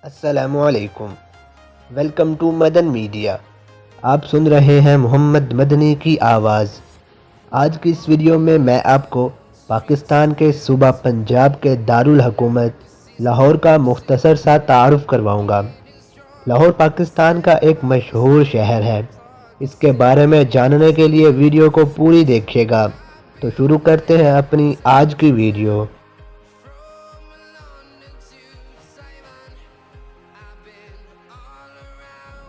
السلام علیکم، welcome to Madan media. آپ سن رہے ہیں محمد مدنی کی آواز۔ آج کی اس ویڈیو میں آپ کو پاکستان کے صوبہ پنجاب کے دارالحکومت لاہور کا مختصر سا تعارف کرواؤں گا۔ لاہور پاکستان کا ایک مشہور شہر ہے۔ اس کے بارے میں جاننے کے لیے ویڈیو کو پوری دیکھیے گا۔ تو شروع کرتے ہیں اپنی آج کی ویڈیو۔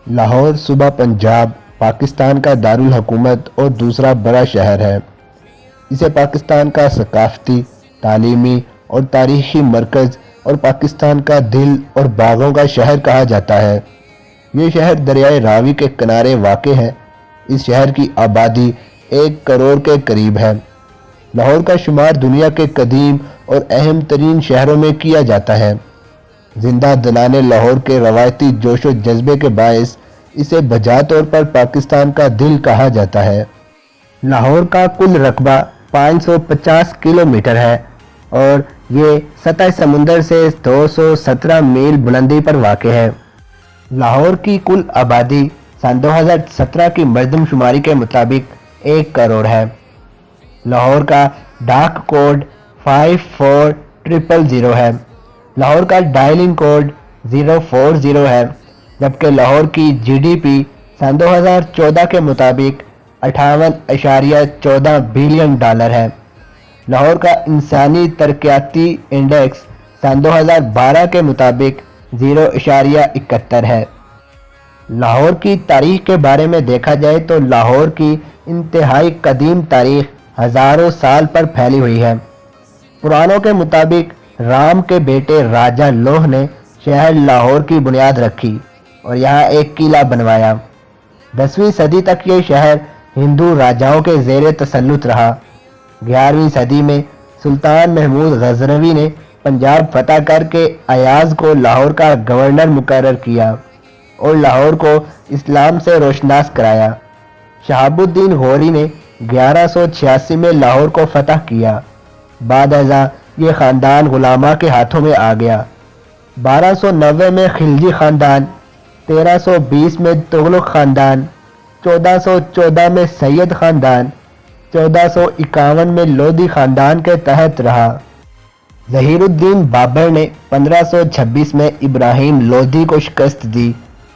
لاہور صوبہ پنجاب پاکستان کا دارالحکومت اور دوسرا بڑا شہر ہے۔ اسے پاکستان کا ثقافتی، تعلیمی اور تاریخی مرکز اور پاکستان کا دل اور باغوں کا شہر کہا جاتا ہے۔ یہ شہر دریائے راوی کے کنارے واقع ہے۔ اس شہر کی آبادی 1 کروڑ کے قریب ہے۔ لاہور کا شمار دنیا کے قدیم اور اہم ترین شہروں میں کیا جاتا ہے۔ زندہ دلان لاہور کے روایتی جوش و جذبے کے باعث اسے بجا طور پر پاکستان کا دل کہا جاتا ہے۔ لاہور کا کل رقبہ 550 کلومیٹر ہے اور یہ سطح سمندر سے 217 میل بلندی پر واقع ہے۔ لاہور کی کل آبادی سن 2017 کی مردم شماری کے مطابق 1 کروڑ ہے۔ لاہور کا ڈاک کوڈ 54000 ہے۔ لاہور کا ڈائلنگ کوڈ 040 ہے، جبکہ لاہور کی جی ڈی پی سن 2014 کے مطابق 58.14 بلین ڈالر ہے۔ لاہور کا انسانی ترقیاتی انڈیکس سن 2012 کے مطابق 0.71 ہے۔ لاہور کی تاریخ کے بارے میں دیکھا جائے تو لاہور کی انتہائی قدیم تاریخ ہزاروں سال پر پھیلی ہوئی ہے۔ پرانوں کے مطابق رام کے بیٹے راجہ لوہ نے شہر لاہور کی بنیاد رکھی اور یہاں ایک قلعہ بنوایا۔ 10ویں صدی تک یہ شہر ہندو راجاؤں کے زیر تسلط رہا۔ 11ویں صدی میں سلطان محمود غزنوی نے پنجاب فتح کر کے ایاز کو لاہور کا گورنر مقرر کیا اور لاہور کو اسلام سے روشناس کرایا۔ شہاب الدین غوری نے 1186 میں لاہور کو فتح کیا۔ بعد ازاں یہ خاندان غلاماں کے ہاتھوں میں آ گیا۔ 1290 میں خلجی خاندان، 1320 میں تغلق خاندان، 1414 میں سید خاندان، 1451 میں لودھی خاندان کے تحت رہا۔ ظہیر الدین بابر نے 1526 میں ابراہیم لودھی کو شکست دی،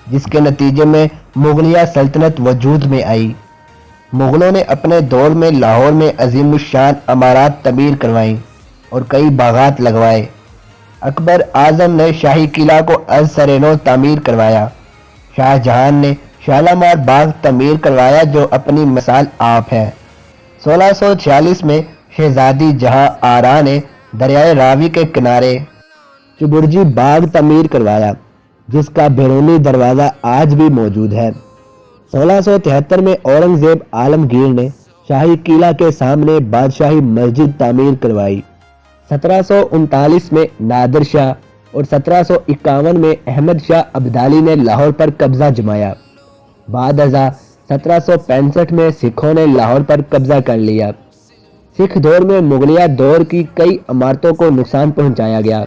جس کے نتیجے میں مغلیہ سلطنت وجود میں آئی۔ مغلوں نے اپنے دور میں لاہور میں عظیم الشان عمارات تعمیر کروائیں اور کئی باغات لگوائے۔ اکبر اعظم نے شاہی قلعہ کو از سر نو تعمیر کروایا۔ شاہ جہان نے شالامار باغ تعمیر کروایا جو اپنی مثال آپ ہے۔ 1646 میں شہزادی جہاں آرا نے دریائے راوی کے کنارے چبرجی باغ تعمیر کروایا، جس کا بیرونی دروازہ آج بھی موجود ہے۔ 1673 میں اورنگزیب عالمگیر نے شاہی قلعہ کے سامنے بادشاہی مسجد تعمیر کروائی۔ 1739 میں نادر شاہ اور 1751 میں احمد شاہ ابدالی نے لاہور پر قبضہ جمایا۔ بعد ازاں 1765 میں سکھوں نے لاہور پر قبضہ کر لیا۔ سکھ دور میں مغلیہ دور کی کئی عمارتوں کو نقصان پہنچایا گیا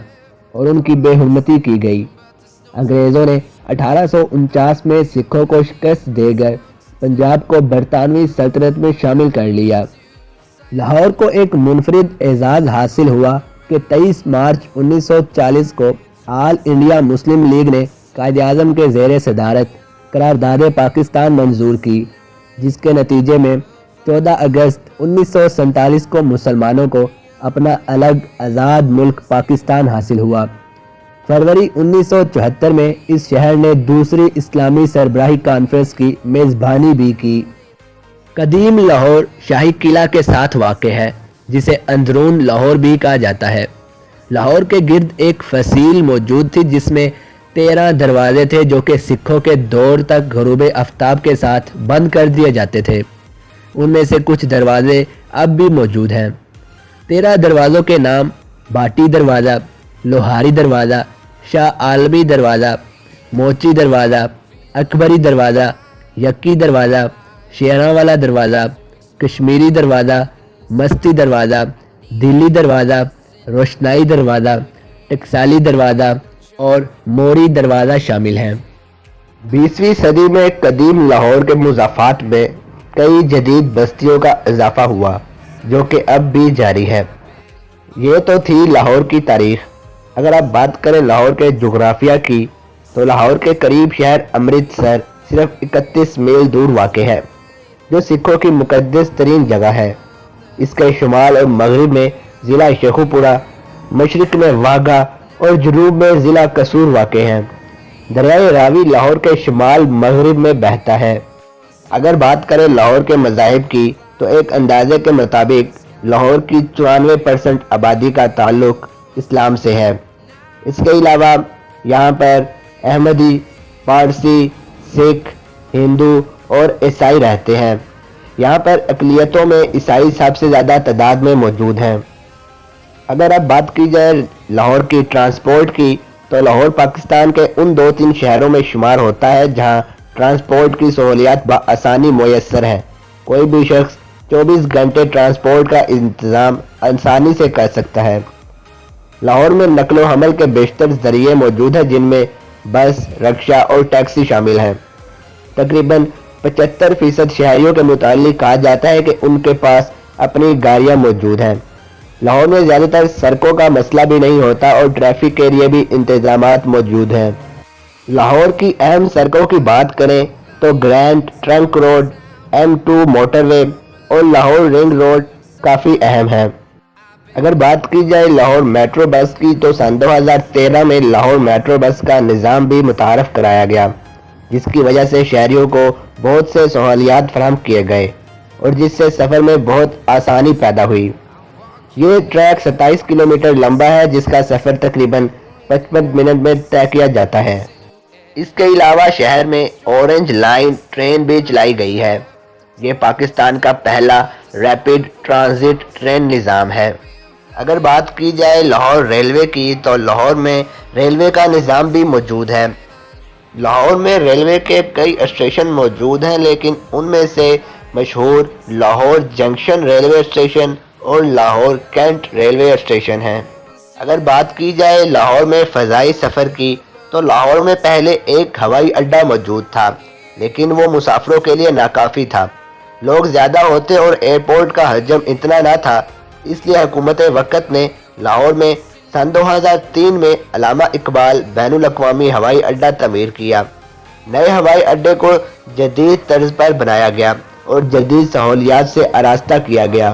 اور ان کی بے حرمتی کی گئی۔ انگریزوں نے 1849 میں سکھوں کو شکست دے کر پنجاب کو برطانوی سلطنت میں شامل کر لیا۔ لاہور کو ایک منفرد اعزاز حاصل ہوا کہ 23 مارچ 1940 کو آل انڈیا مسلم لیگ نے قائد اعظم کے زیر صدارت قرارداد پاکستان منظور کی، جس کے نتیجے میں 14 اگست 1947 کو مسلمانوں کو اپنا الگ آزاد ملک پاکستان حاصل ہوا۔ فروری 1974 میں اس شہر نے دوسری اسلامی سربراہی کانفرنس کی میزبانی بھی کی۔ قدیم لاہور شاہی قلعہ کے ساتھ واقع ہے، جسے اندرون لاہور بھی کہا جاتا ہے۔ لاہور کے گرد ایک فصیل موجود تھی جس میں 13 دروازے تھے جو کہ سکھوں کے دور تک غروب آفتاب کے ساتھ بند کر دیے جاتے تھے۔ ان میں سے کچھ دروازے اب بھی موجود ہیں۔ 13 دروازوں کے نام باٹی دروازہ، لوہاری دروازہ، شاہ عالمی دروازہ، موچی دروازہ، اکبری دروازہ، یکی دروازہ، شیراں والا دروازہ، کشمیری دروازہ، مستی دروازہ، دلی دروازہ، روشنائی دروازہ، ٹکسالی دروازہ، اور موری دروازہ شامل ہیں۔ 20ویں صدی میں قدیم لاہور کے مضافات میں کئی جدید بستیوں کا اضافہ ہوا جو کہ اب بھی جاری ہے۔ یہ تو تھی لاہور کی تاریخ۔ اگر آپ بات کریں لاہور کے جغرافیہ کی تو لاہور کے قریب شہر امرتسر صرف 31 میل دور واقع ہے جو سکھوں کی مقدس ترین جگہ ہے۔ اس کے شمال اور مغرب میں ضلع شیخوپورہ، مشرق میں واہگہ اور جنوب میں ضلع قصور واقع ہیں۔ دریائے راوی لاہور کے شمال مغرب میں بہتا ہے۔ اگر بات کریں لاہور کے مذاہب کی تو ایک اندازے کے مطابق لاہور کی 94% آبادی کا تعلق اسلام سے ہے۔ اس کے علاوہ یہاں پر احمدی، پارسی، سکھ، ہندو اور عیسائی رہتے ہیں۔ یہاں پر اقلیتوں میں عیسائی سب سے زیادہ تعداد میں موجود ہیں۔ اگر اب بات کی جائے لاہور کی ٹرانسپورٹ کی تو لاہور پاکستان کے ان 2-3 شہروں میں شمار ہوتا ہے جہاں ٹرانسپورٹ کی سہولیات بآسانی میسر ہیں۔ کوئی بھی شخص 24 گھنٹے ٹرانسپورٹ کا انتظام آسانی سے کر سکتا ہے۔ لاہور میں نقل و حمل کے بیشتر ذریعے موجود ہیں جن میں بس، رکشہ اور ٹیکسی شامل ہیں۔ تقریباً 75% شہریوں کے متعلق کہا جاتا ہے کہ ان کے پاس اپنی گاڑیاں موجود ہیں۔ لاہور میں زیادہ تر سڑکوں کا مسئلہ بھی نہیں ہوتا اور ٹریفک کے لیے بھی انتظامات موجود ہیں۔ لاہور کی اہم سڑکوں کی بات کریں تو grand trunk road, M2 motorway اور لاہور رنگ روڈ کافی اہم ہیں۔ اگر بات کی جائے لاہور میٹرو بس کی تو سن 2013 میں لاہور میٹرو بس کا نظام بھی متعارف کرایا گیا جس کی وجہ سے شہریوں کو بہت سے سہولیات فراہم کیے گئے اور جس سے سفر میں بہت آسانی پیدا ہوئی۔ یہ ٹریک 27 کلومیٹر لمبا ہے جس کا سفر تقریباً 55 منٹ میں طے کیا جاتا ہے۔ اس کے علاوہ شہر میں اورنج لائن ٹرین بھی چلائی گئی ہے۔ یہ پاکستان کا پہلا ریپڈ ٹرانزٹ ٹرین نظام ہے۔ اگر بات کی جائے لاہور ریلوے کی تو لاہور میں ریلوے کا نظام بھی موجود ہے۔ لاہور میں ریلوے کے کئی اسٹیشن موجود ہیں لیکن ان میں سے مشہور لاہور جنکشن ریلوے اسٹیشن اور لاہور کینٹ ریلوے اسٹیشن ہیں۔ اگر بات کی جائے لاہور میں فضائی سفر کی تو لاہور میں پہلے ایک ہوائی اڈہ موجود تھا لیکن وہ مسافروں کے لیے ناکافی تھا۔ لوگ زیادہ ہوتے اور ایئرپورٹ کا حجم اتنا نہ تھا، اس لیے حکومت وقت نے لاہور میں سن 2003 میں علامہ اقبال بین الاقوامی ہوائی اڈہ تعمیر کیا۔ نئے ہوائی اڈے کو جدید طرز پر بنایا گیا اور جدید سہولیات سے آراستہ کیا گیا۔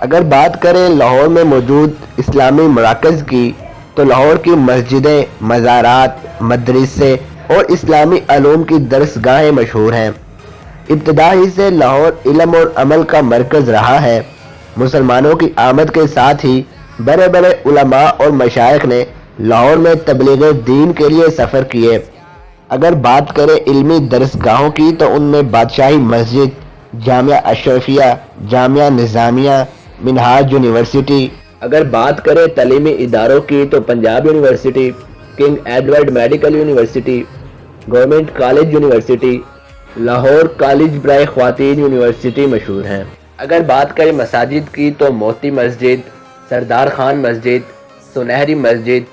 اگر بات کریں لاہور میں موجود اسلامی مراکز کی تو لاہور کی مسجدیں، مزارات، مدرسے اور اسلامی علوم کی درسگاہیں مشہور ہیں۔ ابتدا ہی سے لاہور علم اور عمل کا مرکز رہا ہے۔ مسلمانوں کی آمد کے ساتھ ہی بڑے بڑے علماء اور مشائخ نے لاہور میں تبلیغ دین کے لیے سفر کیے۔ اگر بات کریں علمی درسگاہوں کی تو ان میں بادشاہی مسجد، جامعہ اشرفیہ، جامعہ نظامیہ، منہاج یونیورسٹی۔ اگر بات کریں تعلیمی اداروں کی تو Punjab university, king Edward medical university, government college university, Lahore college برائے خواتین یونیورسٹی مشہور ہیں۔ اگر بات کریں مساجد کی تو موتی مسجد، سردار خان مسجد، سنہری مسجد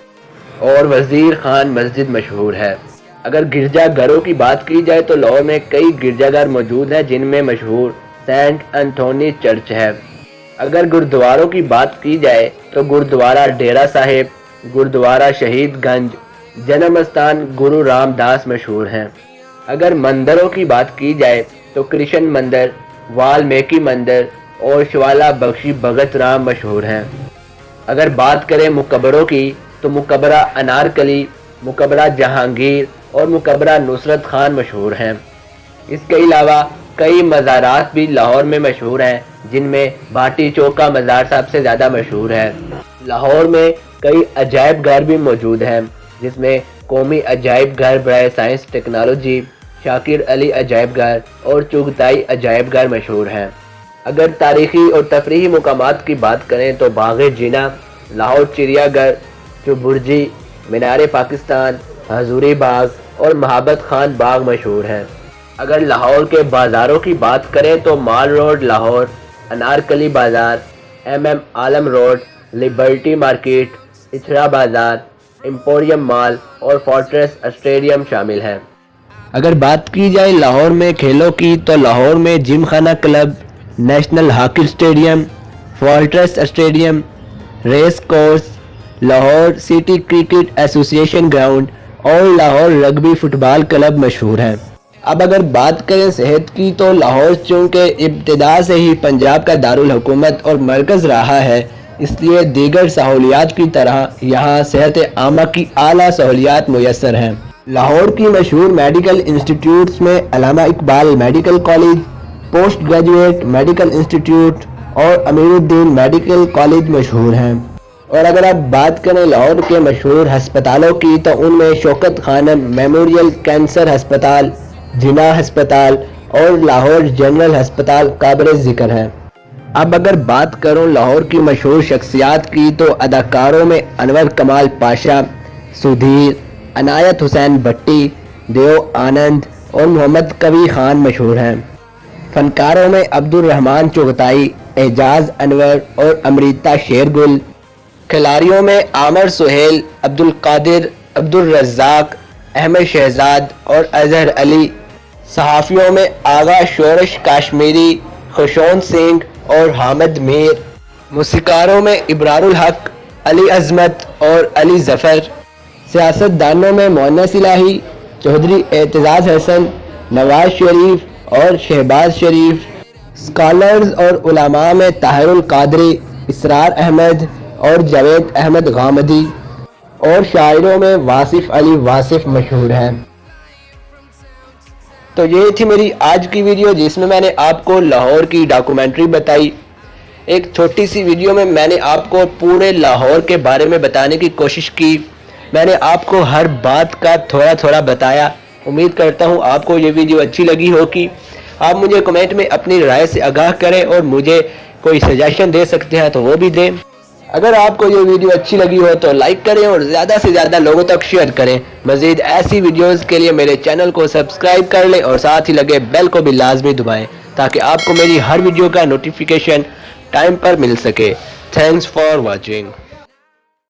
اور وزیر خان مسجد مشہور ہے۔ اگر گرجا گھروں کی بات کی جائے تو لاہور میں کئی گرجا گھر موجود ہیں جن میں مشہور سینٹ انتھونی چرچ ہے۔ اگر گردواروں کی بات کی جائے تو گردوارہ ڈیرہ صاحب، گردوارہ شہید گنج، جنم استھان گرو رام داس مشہور ہیں۔ اگر مندروں کی بات کی جائے تو کرشن مندر، والمیکی مندر اور شوالا بخشی بھگت رام مشہور ہیں۔ اگر بات کریں مقبروں کی تو مقبرہ انارکلی، مقبرہ جہانگیر اور مقبرہ نصرت خان مشہور ہیں۔ اس کے علاوہ کئی مزارات بھی لاہور میں مشہور ہیں جن میں بھاٹی چوک کا مزار سب سے زیادہ مشہور ہے۔ لاہور میں کئی عجائب گھر بھی موجود ہیں جس میں قومی عجائب گھر برائے سائنس ٹیکنالوجی، شاکر علی عجائب گھر اور چغتائی عجائب گھر مشہور ہیں۔ اگر تاریخی اور تفریحی مقامات کی بات کریں تو باغ جینا، لاہور چڑیا گھر، چوبرجی، مینار پاکستان، حضوری باغ اور محبت خان باغ مشہور ہیں۔ اگر لاہور کے بازاروں کی بات کریں تو مال روڈ لاہور، انارکلی بازار، MM عالم روڈ، لبرٹی مارکیٹ، اچھرا بازار، ایمپوریم مال اور فورٹریس اسٹیڈیم شامل ہیں۔ اگر بات کی جائے لاہور میں کھیلوں کی تو لاہور میں gymkhana club, national hockey stadium, fortress stadium, race course, Lahore city cricket association ground اور Lahore rugby football club مشہور ہیں۔ اب اگر بات کریں صحت کی تو لاہور چونکہ ابتدا سے ہی پنجاب کا دارالحکومت اور مرکز رہا ہے، اس لیے دیگر سہولیات کی طرح یہاں صحت عامہ کی اعلیٰ سہولیات میسر ہیں۔ لاہور کی مشہور میڈیکل انسٹیٹیوٹس میں علامہ Iqbal medical college, post graduate medical institute اور امیر الدین میڈیکل کالج مشہور ہیں۔ اور اگر آپ بات کریں لاہور کے مشہور ہسپتالوں کی تو ان میں شوکت خانم میموریل کینسر ہسپتال، جناح ہسپتال اور لاہور جنرل ہسپتال قابل ذکر ہیں۔ اب اگر بات کروں لاہور کی مشہور شخصیات کی تو اداکاروں میں انور کمال پاشا، سدھیر، عنایت حسین بھٹی، دیو آنند اور محمد کبھی خان مشہور ہیں۔ فنکاروں میں عبد الرحمن چغتائی، اعجاز انور اور امریتا شیرگل۔ کھلاڑیوں میں عامر سہیل، عبد القادر، عبد الرزاق، احمد شہزاد اور اظہر علی۔ صحافیوں میں آغا شورش کاشمیری، خوشون سنگھ اور حامد میر۔ موسیقاروں میں ابرار الحق، علی عظمت اور علی ظفر۔ سیاست دانوں میں مونس الہی، چودھری اعتزاز حسن، نواز شریف اور شہباز شریف۔ اسکالرز اور علماء میں طاہر القادری، اسرار احمد اور جاوید احمد غامدی۔ اور شاعروں میں واصف علی واصف مشہور ہیں۔ تو یہ تھی میری آج کی ویڈیو جس میں نے آپ کو لاہور کی ڈاکومنٹری بتائی۔ ایک چھوٹی سی ویڈیو میں نے آپ کو پورے لاہور کے بارے میں بتانے کی کوشش کی۔ میں نے آپ کو ہر بات کا تھوڑا تھوڑا بتایا۔ امید کرتا ہوں آپ کو یہ ویڈیو اچھی لگی ہوگی۔ آپ مجھے کمنٹ میں اپنی رائے سے آگاہ کریں اور مجھے کوئی سجیشن دے سکتے ہیں تو وہ بھی دیں۔ اگر آپ کو یہ ویڈیو اچھی لگی ہو تو لائک کریں اور زیادہ سے زیادہ لوگوں تک شیئر کریں۔ مزید ایسی ویڈیوز کے لیے میرے چینل کو سبسکرائب کر لیں اور ساتھ ہی لگے بیل کو بھی لازمی دبائیں تاکہ آپ کو میری ہر ویڈیو کا نوٹیفیکیشن ٹائم پر مل سکے۔ Thanks for watching.